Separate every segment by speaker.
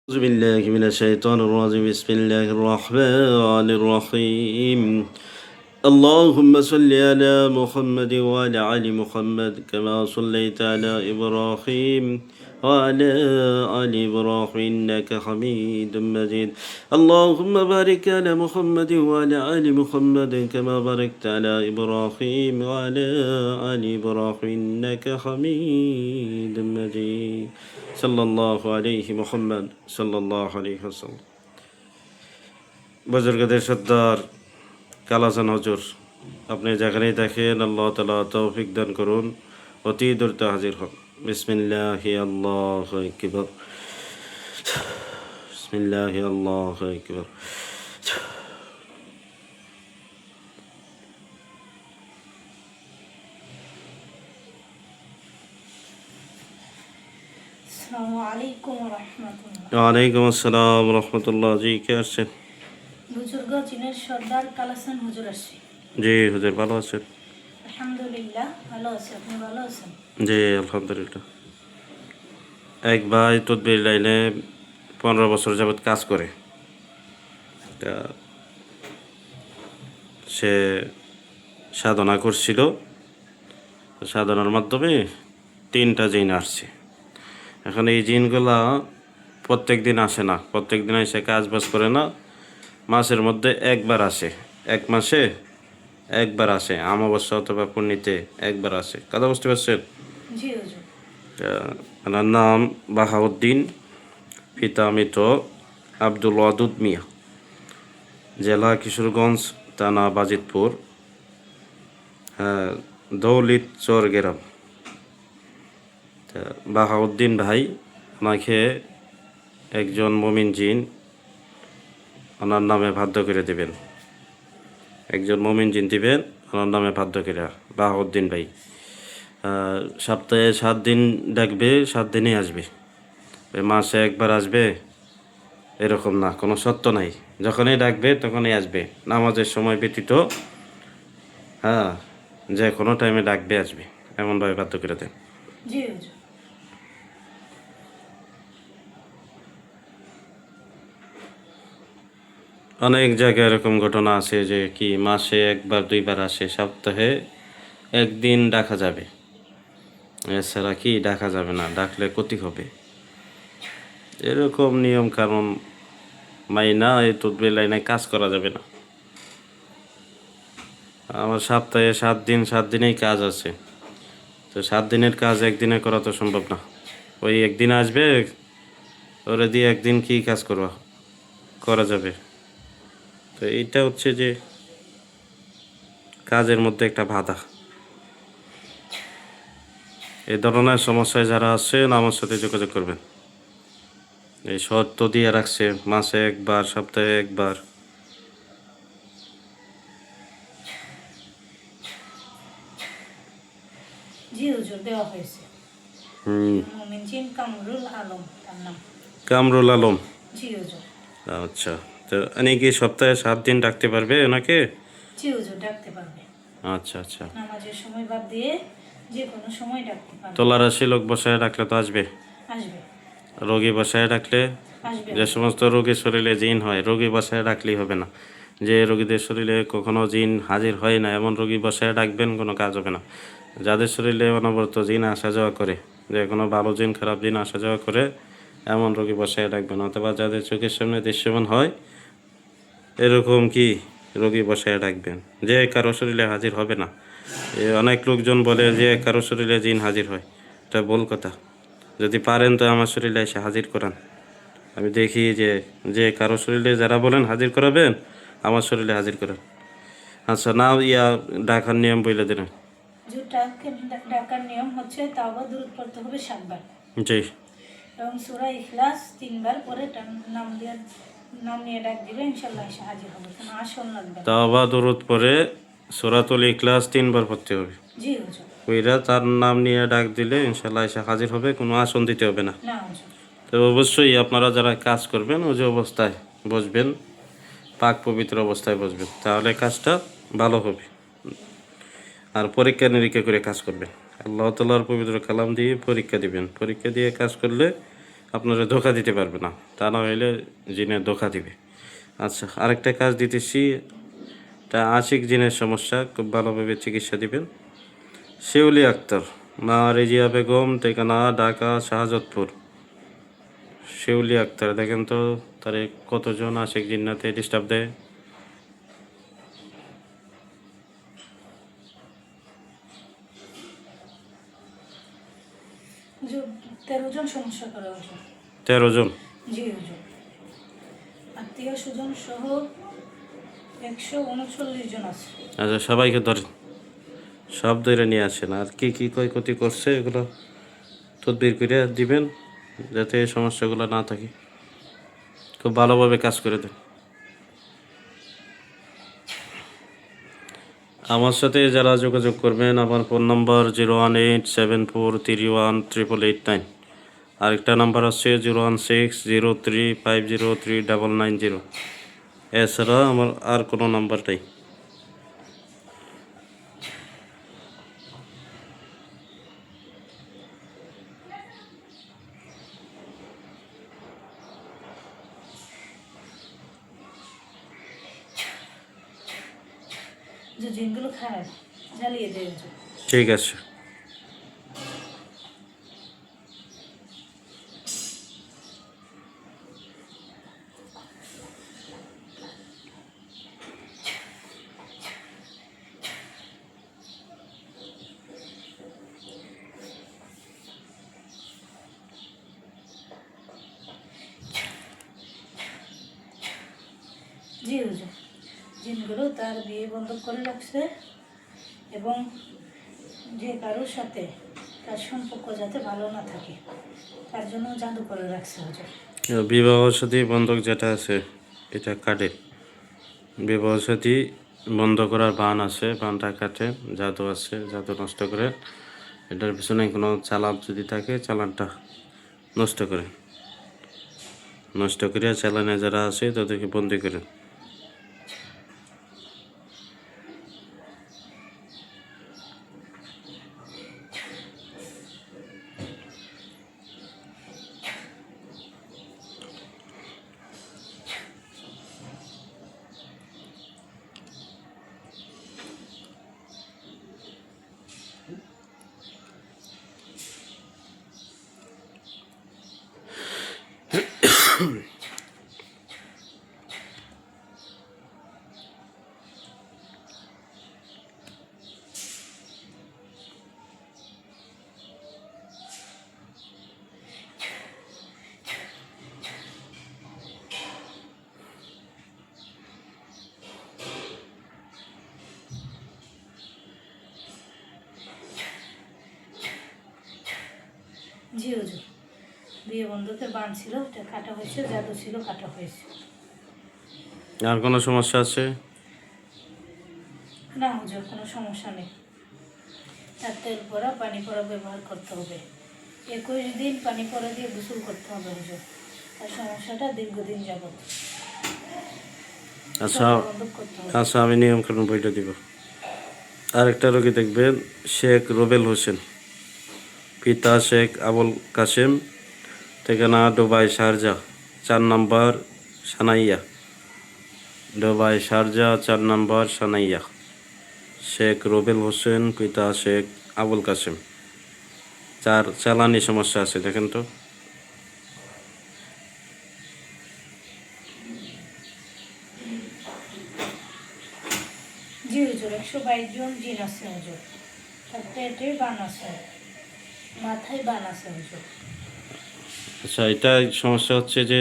Speaker 1: أعوذ بالله من الشيطان الرجيم بسم الله الرحمن الرحيم اللهم صل على محمد وعلى آل محمد كما صليت على إبراهيم وعلى آل إبراهيم إنك حميد مجيد اللهم بارك على محمد وعلى آل محمد كما باركت على إبراهيم وعلى آل إبراهيم إنك حميد مجيد সাল্লাল্লাহু আলাইহি মুহাম্মদ সাল্লাল্লাহু আলাইহি ওয়াসাল্লাম। বুজুর্গদের সর্দার কালাচান হুজুর, আপনি যেখানেই দেখেন আল্লাহ তাআলা তৌফিক দান করুন, অতি দ্রুত হাজির হন। বিসমিল্লাহি আল্লাহু আকবার, বিসমিল্লাহি আল্লাহু আকবার। ওয়ালাইকুম আসসালাম রহমতুল্লাহ। জি, কে আসছেন?
Speaker 2: বুজুর্গ চীনের সর্দার কালাচান হুজুর আসছে।
Speaker 1: জি হুজুর, ভালো আছেন?
Speaker 2: আলহামদুলিল্লাহ ভালো আছে, আপনি ভালো আছেন?
Speaker 1: জি আলহামদুলিল্লাহ। এক ভাই তদবির লাইনে 15 বছর যাবৎ কাজ করে। তা সে সাধনা করছিল, সাধনার মাধ্যমে 3টা জিন আসছে। এখন এই জিনগুলা প্রত্যেক দিন আসে না, প্রত্যেক দিন এসে কাজ বাজ করে না, মাসের মধ্যে একবার আসে, এক মাসে একবার আসে, অমাবস্যা অথবা পূর্ণিতে একবার আসে। কথা বুঝতে পারছেন?
Speaker 2: জি হুজুর।
Speaker 1: ওনার নাম বাহাউদ্দিন, পিতা মৃত আব্দুল ওয়াদুদ মিয়া, জেলা কিশোরগঞ্জ, থানা বাজিতপুর, দৌলিত চর গ্রাম। বাহাউদ্দিন ভাই আমাকে একজন মুমিন জিন ওনার নামে বাধ্য করে দেবেন, একজন মুমিন জিন দিবেন ওনার নামে বাধ্য করে। বাহাউদ্দিন ভাই সপ্তাহে 7 দিন ডাকবে, 7 দিনই আসবে। মাসে একবার আসবে এরকম না, কোনো সত্য নাই। যখনই ডাকবে তখনই আসবে, নামাজের সময় ব্যতীত যে কোনো টাইমে ডাকবে আসবে, এমনভাবে বাধ্য করে দেন।
Speaker 2: জি হুজুর।
Speaker 1: অনেক জায়গায় এরকম ঘটনা আছে যে কি মাসে একবার 2বার আসে, সপ্তাহে একদিন ডাকা যাবে, এছাড়া কি ডাকা যাবে না, ডাকলে ক্ষতি হবে। এরকম নিয়ম কারণ মাইনা এই তদবির লাইনে কাজ করা যাবে না। আমার সপ্তাহে 7 দিন, 7 দিনেই কাজ আছে, তো 7 দিনের কাজ একদিনে করা তো সম্ভব না। ওই একদিন আসবে, ওরা দিয়ে একদিন কি কাজ করা যাবে? তো এইটা হচ্ছে যে কাজের মধ্যে একটা বাধা। এই ধরনের সমস্যায় যারা আছেন আমার সাথে যোগাযোগ করবেন। এই শর্ত দিয়ে রাখছে মাসে একবার, সপ্তাহে একবার।
Speaker 2: জি হুজুর, দেওয়া হয়েছে। মুমিন জিন কামরুল আলম তার নাম।
Speaker 1: কামরুল আলম।
Speaker 2: জি হুজুর।
Speaker 1: আচ্ছা, তো উনি কি সপ্তাহে 7 দিন ডাকতে পারবে ওনাকে?
Speaker 2: জি হুজুর, ডাকতে পারবে।
Speaker 1: আচ্ছা আচ্ছা।
Speaker 2: নামাজের সময় বাদ দিয়ে যে কোনো সময় ডাকতে পারবে।
Speaker 1: তোলারাশি লোক বসায় ডাকলে তো আসবে।
Speaker 2: আসবে।
Speaker 1: রোগী বসায় ডাকলে,
Speaker 2: আসবে।
Speaker 1: যে সমস্ত রোগীর শরীরে জিন হয়, রোগী বসায় ডাকলেই হবে না। যে রোগীদের শরীরে কখনো জিন হাজির হয় না এমন রোগী বসায় ডাকবেন, কোনো কাজ হবে না। যাদের শরীরে অনবরত জিন আসা যাওয়া করে, যে কোনো ভালো জিন খারাপ জিন আসা যাওয়া করে, এমন রোগী বসায় ডাকবেন। অথবা যাদের চোখের সামনে দৃশ্যমান হয় এরকম কি রোগী বসায় ডাকবেন। যে কারো শরীরে হাজির হবে না। অনেক লোকজন বলে যে কারো শরীরে জিন হাজির হয়, এটা ভুল কথা। যদি পারেন তো আমার শরীরে এসে হাজির করান, আমি দেখি যে যে কারো শরীরে যারা বলেন হাজির করাবেন আমার শরীরে হাজির করেন। আচ্ছা, না ডাকার নিয়ম বলে দিলেন।
Speaker 2: ডাকার নিয়ম হচ্ছে তাওবা দুরূদ পড়তে হবে 7 বার।
Speaker 1: জি।
Speaker 2: এবং সূরা ইখলাস 3 বার পরে নাম নিয়ে ডাক দিলে ইনশাআল্লাহ এসে হাজির হবে, কোনো আসন লাগবে না।
Speaker 1: তাওবা দরুদ পরে সূরাতুল ইখলাস 3 বার পড়তে হবে।
Speaker 2: জি হুজুর।
Speaker 1: ওইরা তার নাম নিয়ে ডাক দিলে ইনশাল্লাহ এসে হাজির হবে, কোনো আসন দিতে হবে না।
Speaker 2: না হুজুর।
Speaker 1: তো অবশ্যই আপনারা যারা কাজ করবেন ওই যে অবস্থায় বসবেন, পাক পবিত্র অবস্থায় বসবেন, তাহলে কাজটা ভালো হবে। আর পরীক্ষা নিরীক্ষা করে কাজ করবেন, আল্লাহ তাআলার পবিত্র কালাম দিয়ে পরীক্ষা দিবেন। পরীক্ষা দিয়ে কাজ করলে আপনারা ধোকা দিতে পারবে না, তা না হইলে জিনে ধোকা দিবে। আচ্ছা, আরেকটা কাজ দিতেছি, তা আশিক জিনের সমস্যা, খুব ভালোভাবে চিকিৎসা দিবেন। শিউলি আক্তার, মা রেজিয়া বেগম, ঠিকানা ঢাকা শাহজাদপুর। শিউলি আক্তার, দেখেন তো তারে কতজন আশিক জিন্নাতে ডিস্টার্ব দেয়।
Speaker 2: হুজুর 13 জন সমস্যা করে হুজুর।
Speaker 1: 13 জন?
Speaker 2: জি হুজুর, আত্মীয় স্বজন সহ 139 জন আছে।
Speaker 1: আচ্ছা, সবাইকে ধরেন, সব ধরে নিয়ে আসেন। আর কি কি ক্ষয়ক্ষতি করছে এগুলো তদবির করে দিবেন, যাতে এই সমস্যাগুলো না থাকে। খুব ভালোভাবে কাজ করে দেন। আমার সাথে যারা যোগাযোগ করবেন, আমার ফোন নম্বর 01874318889। আরেকটা নাম্বার আছে 01603503990। এছাড়া আমার আর কোনো নাম্বার নেই।
Speaker 2: যে জিনগুলো খারাপ জ্বালিয়ে দেয় হুজুর।
Speaker 1: ঠিক আছে।
Speaker 2: জি হুজুর, জিনগুলো তার বিয়ে বন্ধ করে রাখছে এবং যে কারোর সাথে তার সম্পর্ক যাতে ভালো না থাকে তার জন্য জাদু করে রাখছে হুজুর।
Speaker 1: বিবাহ সাথী বন্ধক যেটা আছে এটা কাটে। বিবাহ সাথী বন্ধ করার বান আছে, বানটা কাটে। জাদু আছে, জাদু নষ্ট করে। এটার পিছনে কোনো চালান যদি থাকে, চালানটা নষ্ট করে। নষ্ট করে চালানে যারা আছে তাদেরকে বন্দি করে।
Speaker 2: জি হুজুর, বিয়ে বন্ধকের বান ছিল, ওটা কাটা হয়েছে, জাদু ছিল, কাটা হয়েছে।
Speaker 1: আর কোনো সমস্যা আছে?
Speaker 2: না হুজুর, কোনো সমস্যা নেই। তার তেল পরা পানি পরা ব্যবহার করতে হবে। 21 দিন পানি পরা দিয়ে গোসল করতে হবে হুজুর। তার সমস্যাটা দীর্ঘদিন যাবত
Speaker 1: আচ্ছা,
Speaker 2: বন্ধ করতে হবে।
Speaker 1: আচ্ছা, আমি নিয়মকানুন বইটা দিব। আরেকটা রোগী দেখবেন, শেখ রুবেল হোসেন, পিতা শেখ আবুল কাসেম, ঠিকানা দুবাই শারজা 4 নম্বর সানাইয়া। দুবাই শারজা 4 নম্বর সানাইয়া। শেখ রুবেল হোসেন, পিতা শেখ আবুল কাসেম। চালানি সমস্যা আছে, দেখেন তো।
Speaker 2: জি হুজুর, 122 জন জিন আছে হুজুর। তার পেটে বান আছে, মাথায় বান আছে হুজুর।
Speaker 1: আচ্ছা, এটা সমস্যা হচ্ছে যে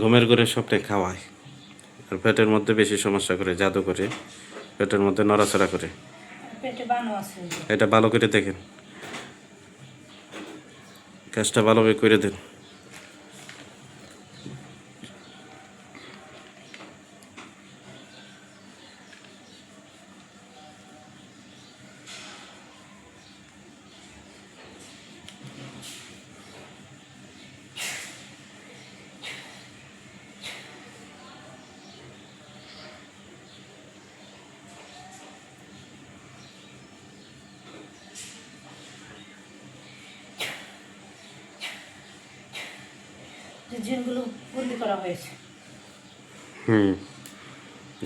Speaker 1: ঘুমের ঘরে স্বপ্নে খাওয়ায়, আর পেটের মধ্যে বেশি সমস্যা করে, জাদু করে, পেটের মধ্যে নড়াচড়া করে।
Speaker 2: পেটে বানও আছে হুজুর।
Speaker 1: এটা ভালো করে দেখেন, কাজটা ভালোভাবে করে দেন।
Speaker 2: জিনগুলো বন্দি করা হয়েছে।
Speaker 1: হুম,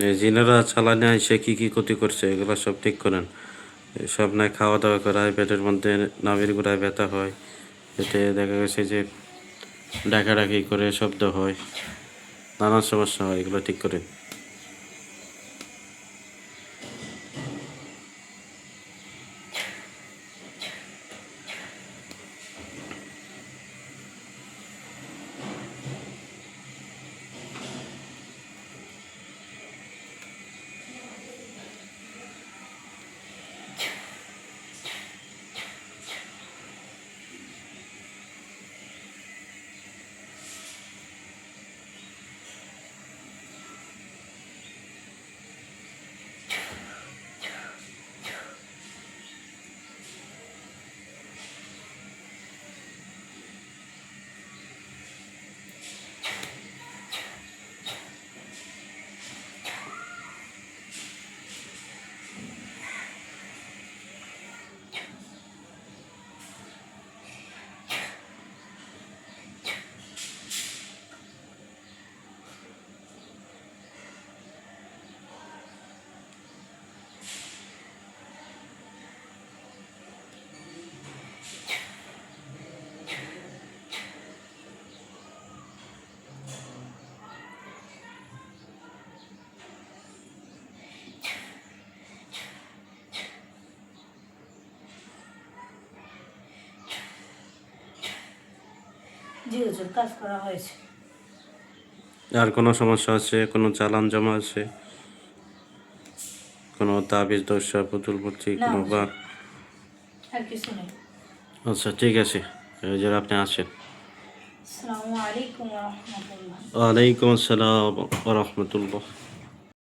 Speaker 1: এই জিনেরা চালানে এসে কি কি ক্ষতি করছে এগুলো সব ঠিক করেন। সব নাই খাওয়া দাওয়া করায়, পেটের মধ্যে নাভির গোড়ায় ব্যথা হয়, পেটে দেখা গেছে যে ডাকাডাকি করে শব্দ হয়, নানান সমস্যা হয়, এগুলো ঠিক করেন।
Speaker 2: জি হুজুর, কাজ করা হয়েছে।
Speaker 1: আর কোনো সমস্যা আছে? কোনো চালান জমা আছে? কোনো তাবিজ দশা পুতুল পড়ছি
Speaker 2: না
Speaker 1: কোনো বা?
Speaker 2: হুজুর, আর কিছু নেই।
Speaker 1: আচ্ছা ঠিক আছে, এই যে আপনি আসেন।
Speaker 2: আসসালামু আলাইকুম রহমতুল্লাহ।
Speaker 1: ওয়ালাইকুম আসসালাম ওয়া রাহমাতুল্লাহ।